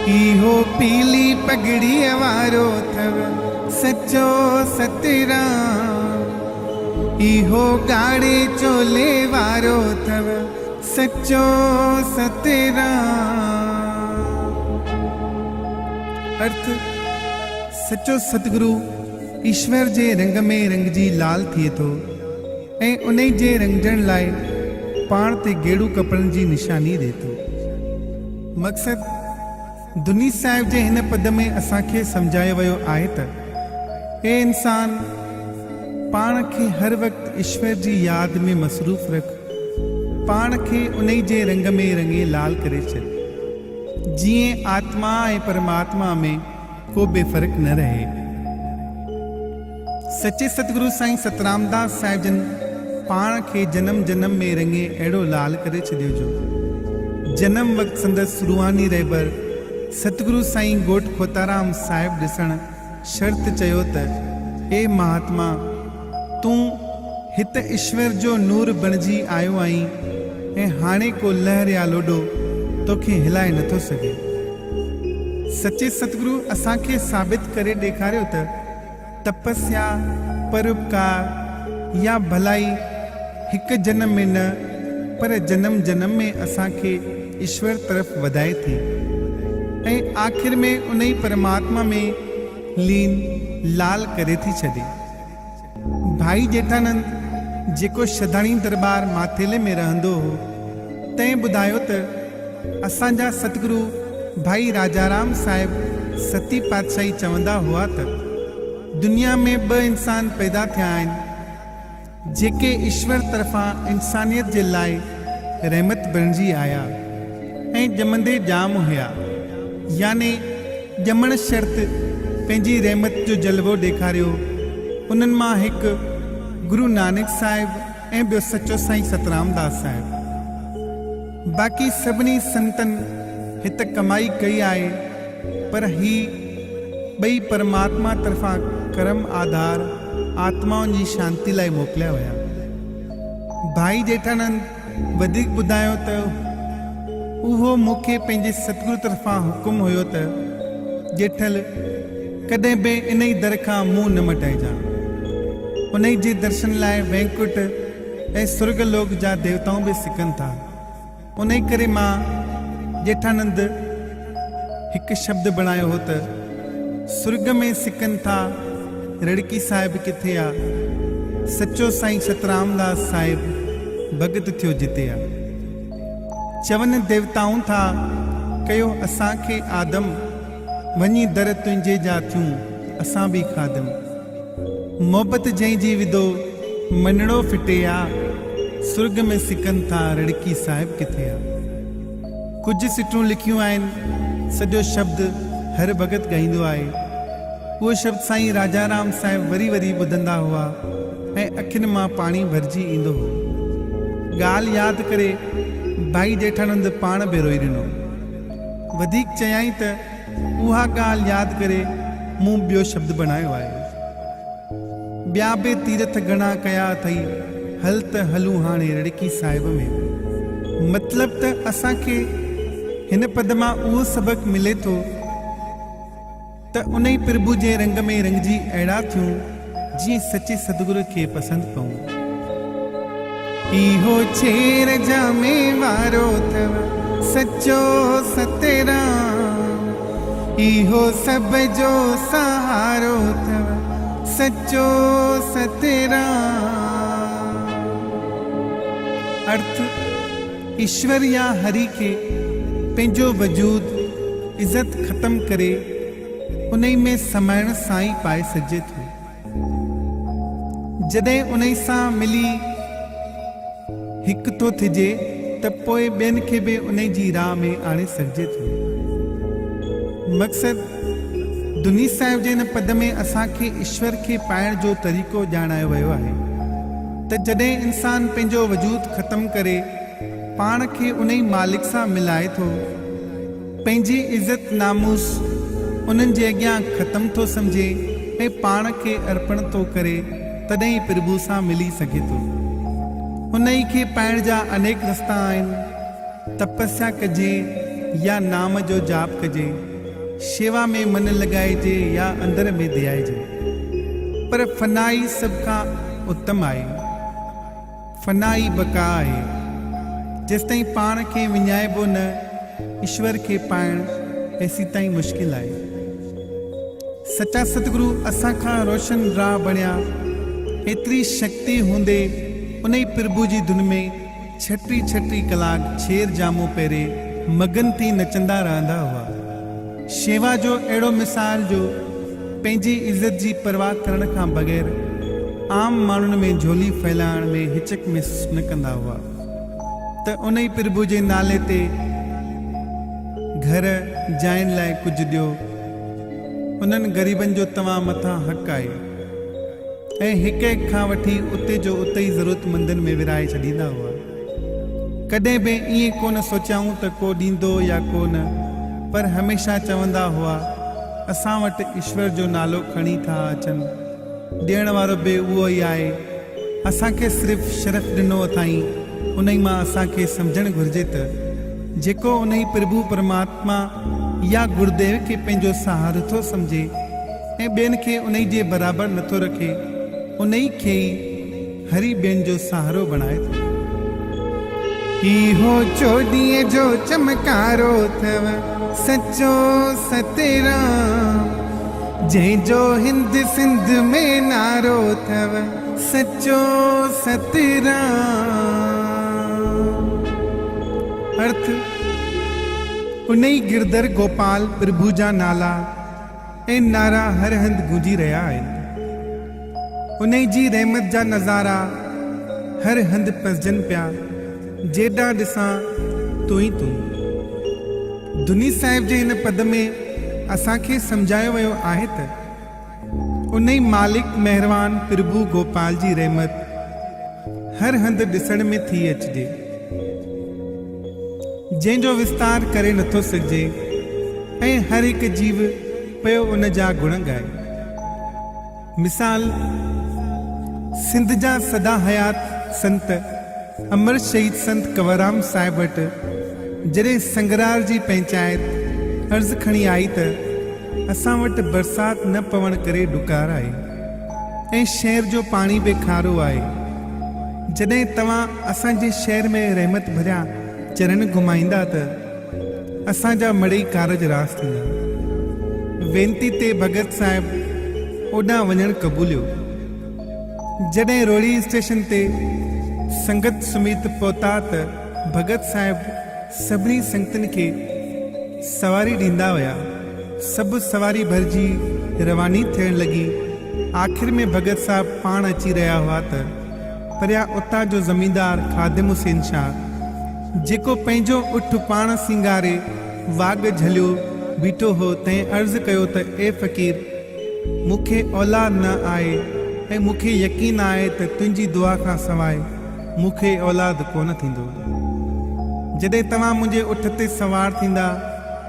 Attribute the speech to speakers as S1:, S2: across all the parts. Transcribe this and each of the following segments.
S1: इहो पीली पगड़ीअ वारो अथव सचो सतराम। इहो ॻाढ़े चोले वारो अथव सचो सतराम। अर्थ सचो सतगुरु ईश्वर जे रंग में रंगजी लाल थिए थो ऐं उन जे रंगजण लाइ पाण ते गेड़ू कपड़नि जी निशानी ॾिए थो। मक़सद दुनी साहिब जे हिन पद में असांखे सम्झायो वियो आहे त हे इंसान पाण खे हर वक़्तु ईश्वर जी यादि में मसरूफ़ रख, पाण खे उन जे रंग में रंगे लाल करे छॾ, जीअं आत्मा ऐं परमात्मा में को बेफ़र्क़ न रहे। सचे सतगुरु साईं सतरामदास साहिब जन पाण खे जन्म जन्म में रंगे अहिड़ो लाल करे छॾियो जो जन्म वक़्तु संदसि रूहानी रहबर सतगुरु साईं गोठ खोताराम साहिब ॾिसण शर्त चयो त ए महात्मा तूं हित ईश्वर जो नूर बणिजी आयो आहीं ऐं हाणे को लहर या लोॾो तोखे हिलाए नथो सघे। सचे सतगुरु असांखे साबित करे ॾेखारियो त तपस्या परोपकार या भलाई हिकु जन्म में न पर जन्म जन्म में असांखे ईश्वर तरफ़ वधाए थी ऐं आख़िर में उन ई परमात्मा में लीन लाल करे थी छॾे। भाई जेठानंद जेको श्रद्धाणी दरबार माथेले में रहंदो हो तंहिं ॿुधायो त असांजा सतगुरु भाई राजाराम साहिब सती पातशाही चवंदा हुआ त दुनिया में ॿ इंसान पैदा थिया आहिनि जेके ईश्वर तरफ़ां इंसानियत जे लाइ रहमत बणिजी आया ऐं ॼमंदे ॼाम हुया, याने ॼमण शर्त पंहिंजी रहमत जो जलवो ॾेखारियो। उन्हनि मां हिकु गुरु नानक साहिब ऐं ॿियो सचो साईं सतरामदास साहिब। बाक़ी सभिनी संतनि हिते कमाई कई आहे पर ही ॿई परमात्मा तरफ़ां कर्म आधार आत्माउनि जी शांति लाइ मोकिलिया विया। भाई जेठानंद वधीक ॿुधायो त उहो मूंखे पंहिंजे सतगुरु तरफ़ां हुकुम हुयो त जेठल कॾहिं बि इन ई दर खां मुंहुं न मटाइजां। उन जे दर्शन लाइ वैकुंठ ऐं स्वर्ग लोक जा देवताऊं बि सिकनि था। उन करे मां जेठानंद हिकु शब्द बणायो हो त स्वर्ग में सिकनि था रड़की साहिब किथे आ, सचो साईं सतरामदास साहिब भगत थियो जिते आ। चवनि देवताऊं था कयो असांखे आदम वञी दर तुंहिंजे जा थियूं असां बि खादम। मोहबत जंहिंजी विधो मञणो फिटे आ, स्वर्ग में सिकनि था रड़की साहिब किथे आ। कुझु सिटूं लिखियूं आहिनि, सॼो शब्द हर भगत ॻाईंदो आहे। उहो शब्द साईं राजाराम साहिब वरी वरी ॿुधंदा हुआ ऐं अखियुनि मां पाणी भरिजी ईंदो हो। ॻाल्हि यादि करे भाई जेठानंद पाण बि रोई ॾिनो। वधीक चयाई त उहा ॻाल्हि यादि करे मूं ॿियो शब्द बनायो आहे। ॿिया बि तीरथ घणा कया अथई, हल त हलूं हाणे रड़की साहिब में। मतिलब त असांखे हिन पद मां उहो सबक़ मिले थो त उन ई प्रभु जे रंग में रंगजी अहिड़ा थियूं जीअं सचे सतगुरु खे पसंदि पऊं। इहो छेर जामे वारो अथव सचो सतराम। इहो सब जो सहारो अथव सचो सतराम। अर्थ ईश्वर या हरि खे पंहिंजो वजूद इज़त ख़त्म करे उन में समाइण सां ई पाए सघिजे थो। जॾहिं उन सां मिली हिकु थो थिजे त पोइ ॿियनि खे बि उन जी राह में आणे सघिजे थो। मक़सद दुनी साहिब जे हिन पद में असांखे ईश्वर खे पाइण जो तरीक़ो ॼाणायो वियो आहे त जॾहिं इंसान पंहिंजो वजूद ख़त्म करे पाण खे उन ई मालिक सां मिलाए थो, पंहिंजी इज़त नामूस उन्हनि जे अॻियां ख़त्म थो सम्झे ऐं पाण खे अर्पण थो करे, तॾहिं ई प्रभु सां मिली सघे थो। उन ई खे पाइण जा अनेक रस्ता आहिनि। तपस्या कजे या नाम जो जाप कजे शेवा में मन लॻाइजे या अंदर में धियाइजे, पर फनाई सभ खां उत्तम आहे। फनाई बका आहे। जेसिताईं पाण खे विञाइबो न, ईश्वर खे पाइणु एसी ताईं मुश्किल आहे। सचा सतगुरु असां खां रोशन राह बणिया। एतिरी शक्ति हूंदे उन ई प्रभु जी धुन में छटी छटी कलाक छेर जामो पहिरें मगन थी नचंदा रहंदा हुआ। शेवा जो अहिड़ो मिसाल जो पंहिंजी इज़त जी परवाह करण खां बग़ैर आम माण्हुनि में झोली फैलाइण में हिचक महसूस न कंदा हुआ त उन ई प्रभु जे नाले ते घर जाइण लाइ कुझु ॾियो। उन्हनि ग़रीबनि जो तव्हां मथां हक़ आहे ऐं हिक हिक खां वठी उते जो उते ई ज़रूरतमंदनि में विराए छॾींदा हुआ। कॾहिं बि ईअं कोन सोचियाऊं त को ॾींदो या को न, पर हमेशह चवंदा हुआ असां वटि ईश्वर जो नालो खणी था अचनि, ॾियण वारो बि उहो ई आहे। असांखे सिर्फ़ु शरफ़ ॾिनो अथई। उन ई मां असांखे सम्झणु घुरिजे त जेको उन ई प्रभु परमात्मा या गुरुदेव खे पंहिंजो सहारो थो सम्झे ऐं ॿियनि खे उन ई जे बराबरि नथो रखे, उन ई खे ई हरी ॿियनि जो सहारो बणाए थो। इहो चोॾीअ जो चमकारो अथव सचो सतराम, जंहिंजो हिंद सिंध में नारो अथव सचो सतराम। अर्थ उन ई गिरधर गोपाल प्रभु जा नाला ऐं नारा हर हंधि गूंजी रहिया आहिनि। उन ई जी रहमत जा नज़ारा हर हंधि पसजनि पिया। जेॾा ॾिसां तूं ई तूं। धुनी साहिब जे हिन पद में असांखे सम्झायो वियो आहे त उन ई मालिक महिरबान प्रभु गोपाल जी रहमत हर हंधि ॾिसण में थी अचिजे, जंहिंजो विस्तार करे नथो सघिजे ऐं हर हिकु जीव पियो उन जा गुण ॻाए। मिसाल सिंध जा सदा हयात संत अमर शहीद संत कंवरराम साहिब वटि जॾहिं संगरार जी पंचायत अर्ज़ु खणी आई त असां वटि बरसाति न पवण करे डुकार आहे ऐं शहर जो पाणी बि खारो आहे। जॾहिं तव्हां असांजे शहर में रहमत भरिया चरण घुमाईंदा त असांजा मड़ई कारज रास थींदा। वेनती ते भगत साहिब ओॾां वञणु क़बूलियो। जॾहिं रोड़ी स्टेशन ते संगत समेत पहुता त भगत साहिब सभिनी संगतनि खे सवारी ॾींदा हुया। सभु सवारी भरिजी रवानी थियण लॻी। आख़िर में भगत साहिब पाण अची रहिया हुआ त परियां उतां जो ज़मींदार खादिम हुसैन शाह, जेको पंहिंजो उठ पाण सिंगारे वाग झलियो बीठो हो, तंहिं अर्ज़ु कयो त ए फ़क़ीर, मूंखे औलाद न आहे ऐं मूंखे यकीन आहे त तुंहिंजी दुआ खां सवाइ मूंखे औलाद कोन थींदो। जॾहिं तव्हां मुंहिंजे उठ ते सवार थींदा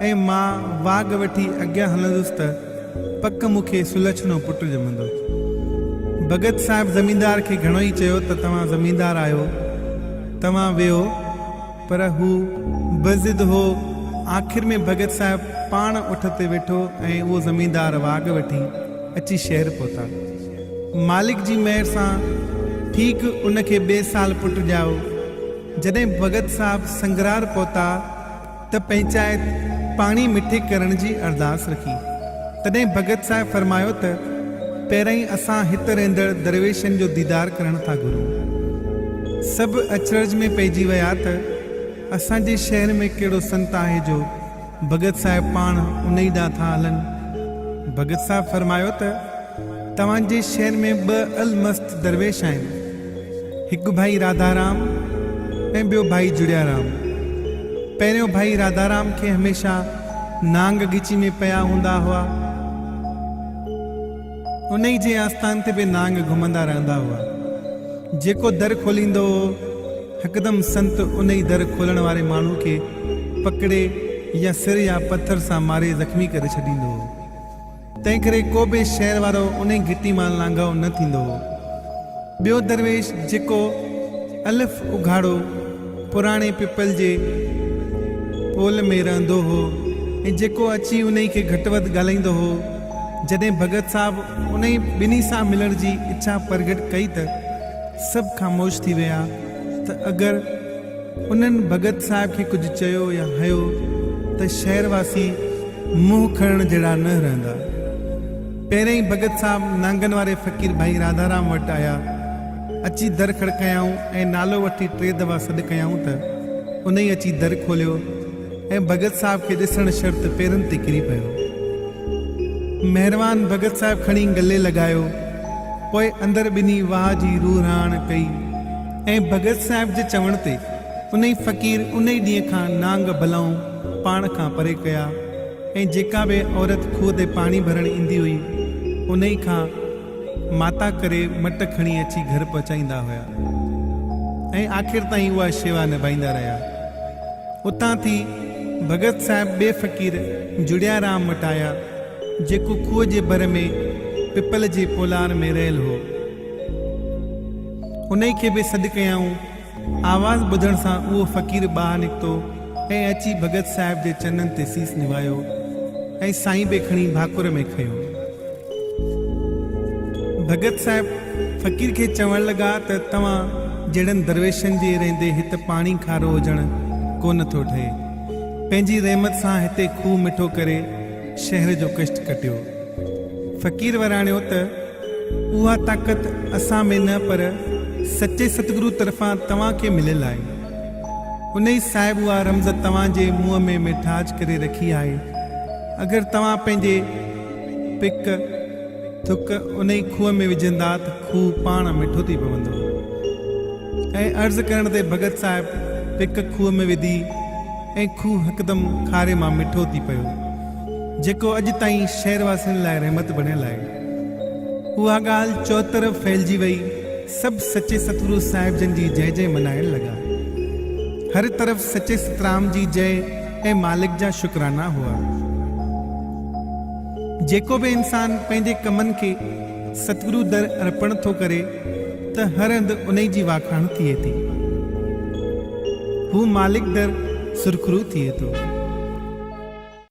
S1: ऐं मां वाग वठी अॻियां हलंदुसि त पक मूंखे सुलछनो पुटु ॼमंदो। भगत साहिब ज़मींदार खे घणो ई चयो त तव्हां ज़मींदार आहियो, तव्हां वियो, पर हू बज़िद हो। आख़िर में भगत साहिब पाण उठ ते वेठो ऐं उहो ज़मींदार वाग वठी अची शहर पहुता। मालिक जी महिर सां ठीक उनखे ॿिए साल पुटु ॼाओ। जॾहिं भगत साहिब संगरार पहुता त पंचायत पाणी मिठे करण जी अरदास रखी। तॾहिं भगत साहिब फरमायो त पहिरियों ई असां हिते रहंदड़ दरवेशनि जो दीदार करण था घुरूं। सभु अचरज में पइजी विया त असांजे शहर में कहिड़ो संत आहे जो भगत साहिब पाण उन ई ॾांहुं था हलनि। भगत साहिब फरमायो त तव्हांजे शहर में 2 अलमस्त दरवेश आहिनि, हिकु भाई राधाराम ऐं ॿियो भाई जुड़ियाराम। पहिरियों भाई राधाराम खे हमेशह नांग गिची में पिया हूंदा हुआ। उन ई जे आस्थान ते बि नांग घुमंदा रहंदा हुआ। जेको दर खोलींदो हो, हिकदमि संत उन ई दर खोलण वारे माण्हू खे पकड़े या सिर या पत्थर सां मारे ज़ख़्मी करे छॾींदो हो। तंहिं करे को बि शहर वारो उन ई घिटी मां लांघाओ न थींदो हो। ॿियो दरवेश जेको अलफ़ उघाड़ो पुराणे पिपल जे पोल में रहंदो हो, ऐं जेको अची उन खे घटि वधि ॻाल्हाईंदो हो, जॾहिं भगत साहब उन ॿिन्ही सां मिलण जी इच्छा प्रगट कई त सभु ख़ामोश थी विया त अगरि उन्हनि भगत साहिब खे कुझु चयो या हयो त शहरवासी मुंहुं खणण जहिड़ा न रहंदा। पहिरें ई भगत साहब नांगन वारे फ़क़ीर भाई राधाराम वटि आया, अची दर खड़कायाऊं ऐं नालो वठी 3 दफ़ा सॾु कयाऊं त उन ई अची दर खोलियो ऐं भगत साहब खे ॾिसण शर्त पेरनि ते किरी पियो। महिरबान भगत साहब खणी गले लॻायो, पोइ अंदरि ॿिन्ही वाह जी रूहान कई ऐं भगत साहब जे चवण ते उन ई फ़क़ीर उन ई ॾींहं खां नांग भलाऊं पाण खां परे कया ऐं जेका बि औरत खूह ते पाणी भरण ईंदी हुई उन ई खां माता करे मट खणी अची घर पहुचाईंदा हुआ ऐं आख़िर ताईं उहा शेवा निभाईंदा रहिया। उतां थी भगत साहिब ॿिए फ़क़ीर जुड़ियाराम वटि आया, जेको खूह जे भर में पिपल जे पोलार में रहियल हो। उन खे बि सॾु कयाऊं। आवाज़ ॿुधण सां उहो फ़क़ीर ॿाहिरि निकितो ऐं अची भगत साहिब जे चननि ते सीस निभायो ऐं साईं बि खणी भाकुर में खयो। भगत साहिब फ़क़ीर खे चवण लॻा त तव्हां जहिड़नि दरवेशनि जे रहंदे हिते पाणी खारो हुजणु कोन थो ठहे। पंहिंजी रहमत सां हिते खूह मिठो करे शहर जो कष्ट कटियो। फ़क़ीर वराणियो त उहा ताक़त असां में न पर सचे सतगुरु तरफ़ां तव्हांखे मिलियल आहे। उन ई साहिब उहा रमज़ तव्हांजे मुंहं में मिठाज करे रखी आहे। अगरि तव्हां पंहिंजे पिक थुक उन ई खूह में विझंदा त खूह पाण मिठो थी पवंदो। ऐं अर्ज़ु करण ते भगत साहिब पिक खूह में विधी ऐं खूह हिकदमि खारे मां मिठो थी पियो, जेको अॼु ताईं शहरवासियुनि लाइ रहमत बणियल आहे। उहा ॻाल्हि चौतरफ़ फैलिजी वई। सभु सचे सतगुरु साहिब जन जी जय जय मनाइण लॻा। हर तरफ़ सचे सतराम जी जय ऐं मालिक जा शुक्राना हुआ। जेको बि इंसान पंहिंजे कमनि खे सतगुरु दर अर्पण थो करे त हर हंधि उन जी वाखाण थिए थी। हू मालिक दर सुरखरू थिए थो।